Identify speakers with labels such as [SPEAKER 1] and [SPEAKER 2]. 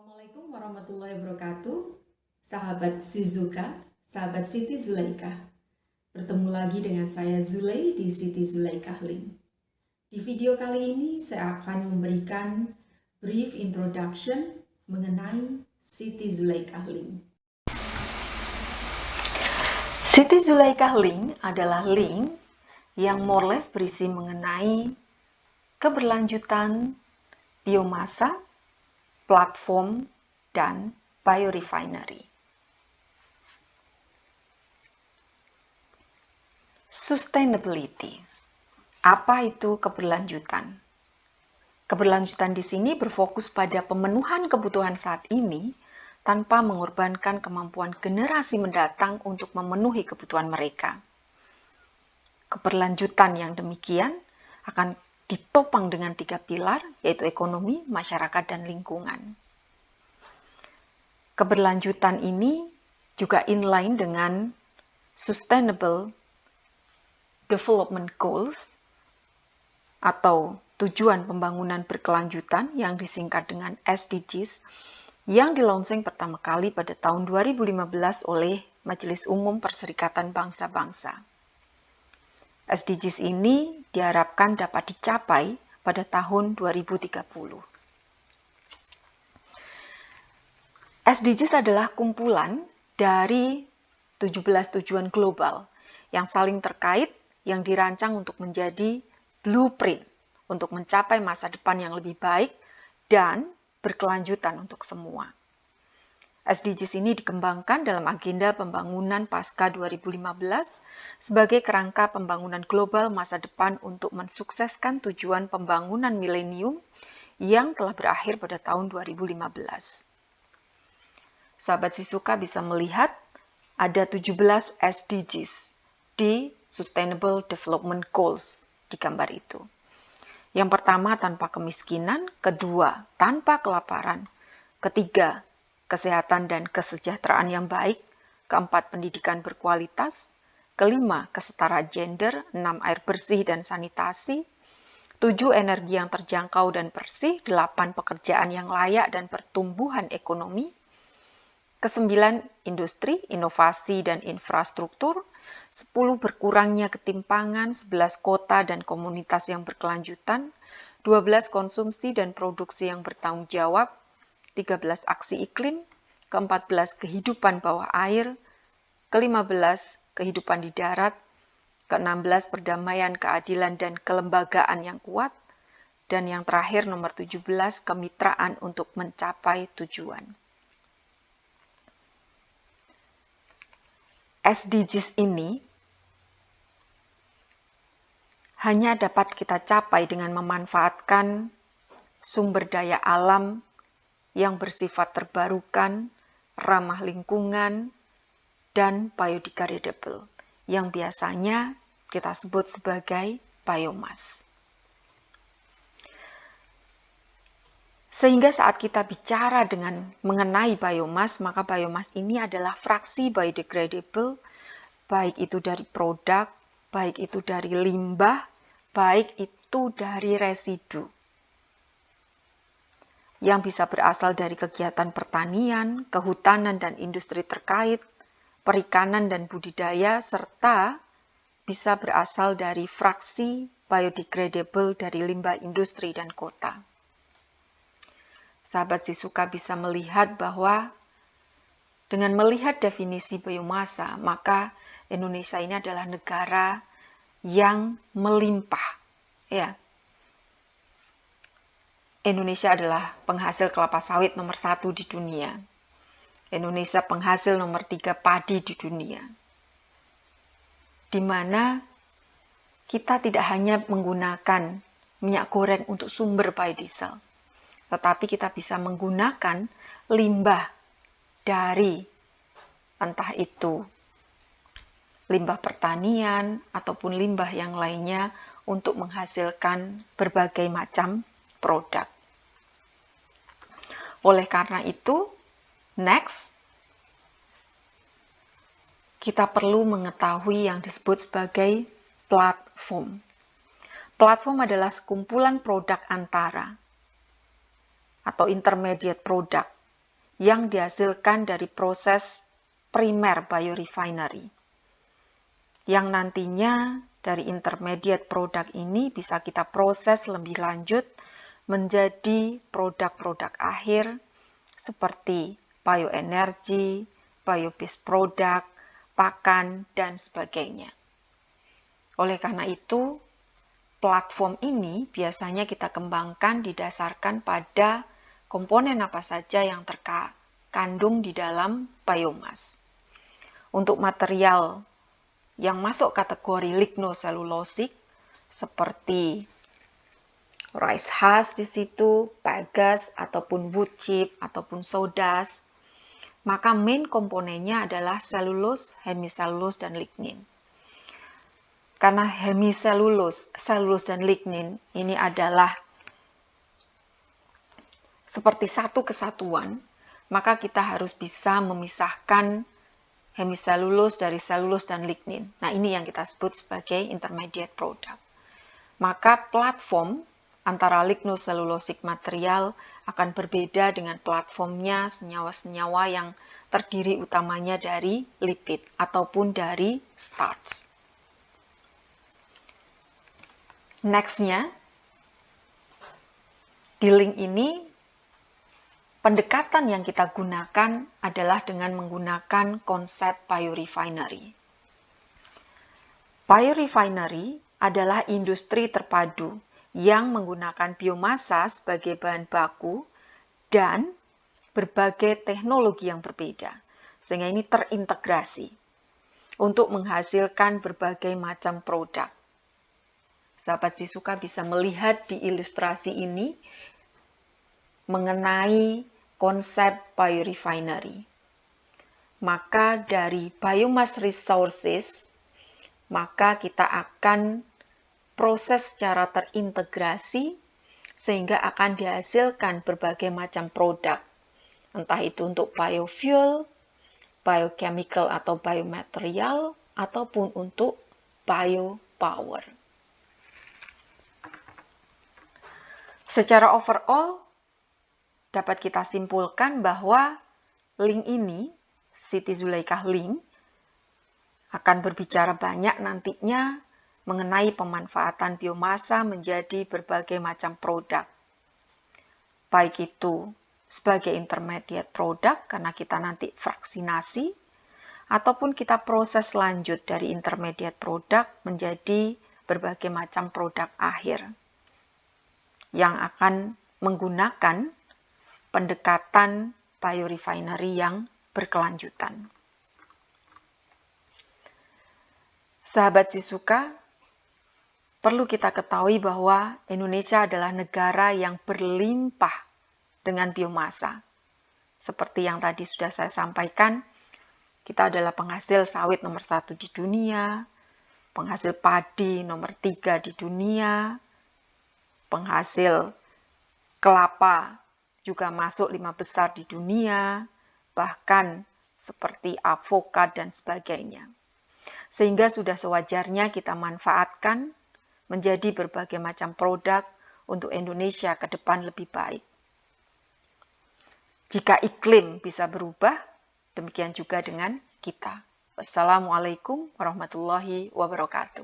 [SPEAKER 1] Assalamualaikum warahmatullahi wabarakatuh, sahabat Shizuka, sahabat Siti Zulaikah. Bertemu lagi dengan saya Zulay di Siti Zulaikah Link. Di video kali ini saya akan memberikan brief introduction mengenai Siti Zulaikah Link. Siti Zulaikah Link adalah link yang more or less berisi mengenai keberlanjutan biomasa, platform, dan biorefinery. Sustainability. Apa itu keberlanjutan? Keberlanjutan di sini berfokus pada pemenuhan kebutuhan saat ini tanpa mengorbankan kemampuan generasi mendatang untuk memenuhi kebutuhan mereka. Keberlanjutan yang demikian akan ditopang dengan 3 pilar, yaitu ekonomi, masyarakat, dan lingkungan. Keberlanjutan ini juga inline dengan Sustainable Development Goals atau tujuan pembangunan berkelanjutan yang disingkat dengan SDGs yang dilaunching pertama kali pada tahun 2015 oleh Majelis Umum Perserikatan Bangsa-Bangsa. SDGs ini diharapkan dapat dicapai pada tahun 2030. SDGs adalah kumpulan dari 17 tujuan global yang saling terkait yang dirancang untuk menjadi blueprint untuk mencapai masa depan yang lebih baik dan berkelanjutan untuk semua. SDGs ini dikembangkan dalam agenda pembangunan pasca 2015 sebagai kerangka pembangunan global masa depan untuk mensukseskan tujuan pembangunan milenium yang telah berakhir pada tahun 2015. Sahabat Shizuka bisa melihat ada 17 SDGs di Sustainable Development Goals di gambar itu. Yang pertama, tanpa kemiskinan. Kedua, tanpa kelaparan. Ketiga, kesehatan dan kesejahteraan yang baik. Keempat, pendidikan berkualitas. Kelima, kesetaraan gender. 6, air bersih dan sanitasi. 7, energi yang terjangkau dan bersih. 8, pekerjaan yang layak dan pertumbuhan ekonomi. Kesembilan, industri, inovasi, dan infrastruktur. 10, berkurangnya ketimpangan. 11, kota dan komunitas yang berkelanjutan. 12, konsumsi dan produksi yang bertanggung jawab. 13, aksi iklim. Ke-14, kehidupan bawah air. Ke-15, kehidupan di darat. Ke-16, perdamaian, keadilan, dan kelembagaan yang kuat. Dan yang terakhir, nomor 17, kemitraan untuk mencapai tujuan. SDGs ini hanya dapat kita capai dengan memanfaatkan sumber daya alam yang bersifat terbarukan, ramah lingkungan, dan biodegradable, yang biasanya kita sebut sebagai biomass. Sehingga saat kita bicara mengenai biomass, maka biomass ini adalah fraksi biodegradable, baik itu dari produk, baik itu dari limbah, baik itu dari residu. Yang bisa berasal dari kegiatan pertanian, kehutanan dan industri terkait, perikanan dan budidaya, serta bisa berasal dari fraksi biodegradable dari limbah industri dan kota. Sahabat Shizuka bisa melihat bahwa dengan melihat definisi biomasa, maka Indonesia ini adalah negara yang melimpah. Ya. Indonesia adalah penghasil kelapa sawit nomor 1 di dunia. Indonesia penghasil nomor 3 padi di dunia. Di mana kita tidak hanya menggunakan minyak goreng untuk sumber biodiesel, tetapi kita bisa menggunakan limbah dari entah itu limbah pertanian ataupun limbah yang lainnya untuk menghasilkan berbagai macam produk. Oleh karena itu, next, kita perlu mengetahui yang disebut sebagai platform. Platform adalah sekumpulan produk antara atau intermediate product yang dihasilkan dari proses primer biorefinery, yang nantinya dari intermediate product ini bisa kita proses lebih lanjut menjadi produk-produk akhir seperti bioenergi, bio-based product, pakan, dan sebagainya. Oleh karena itu, platform ini biasanya kita kembangkan didasarkan pada komponen apa saja yang terkandung di dalam biomas. Untuk material yang masuk kategori lignoselulosik seperti rice husk di situ, bagasse ataupun wood chip ataupun sawdust, maka main komponennya adalah selulose, hemiselulose, dan lignin. Karena hemiselulose, selulose, dan lignin ini adalah seperti satu kesatuan, maka kita harus bisa memisahkan hemiselulose dari selulose dan lignin. Nah, ini yang kita sebut sebagai intermediate product. Maka platform antara lignoselulosic material akan berbeda dengan platformnya senyawa-senyawa yang terdiri utamanya dari lipid ataupun dari starch. Next-nya, di link ini, pendekatan yang kita gunakan adalah dengan menggunakan konsep biorefinery. Biorefinery adalah industri terpadu yang menggunakan biomasa sebagai bahan baku dan berbagai teknologi yang berbeda, sehingga ini terintegrasi untuk menghasilkan berbagai macam produk. Sahabat Sisuka bisa melihat di ilustrasi ini mengenai konsep biorefinery. Maka dari biomass resources, maka kita akan proses secara terintegrasi sehingga akan dihasilkan berbagai macam produk. Entah itu untuk biofuel, biochemical atau biomaterial, ataupun untuk biopower. Secara overall, dapat kita simpulkan bahwa link ini, Siti Zulaikah Link, akan berbicara banyak nantinya mengenai pemanfaatan biomasa menjadi berbagai macam produk. Baik itu sebagai intermediate product, karena kita nanti fraksinasi, ataupun kita proses lanjut dari intermediate product menjadi berbagai macam produk akhir yang akan menggunakan pendekatan biorefinery yang berkelanjutan. Sahabat Sisuka, perlu kita ketahui bahwa Indonesia adalah negara yang berlimpah dengan biomasa. Seperti yang tadi sudah saya sampaikan, kita adalah penghasil sawit nomor 1 di dunia, penghasil padi nomor 3 di dunia, penghasil kelapa juga masuk 5 besar di dunia, bahkan seperti avokat dan sebagainya. Sehingga sudah sewajarnya kita manfaatkan menjadi berbagai macam produk untuk Indonesia ke depan lebih baik. Jika iklim bisa berubah, demikian juga dengan kita. Wassalamualaikum warahmatullahi wabarakatuh.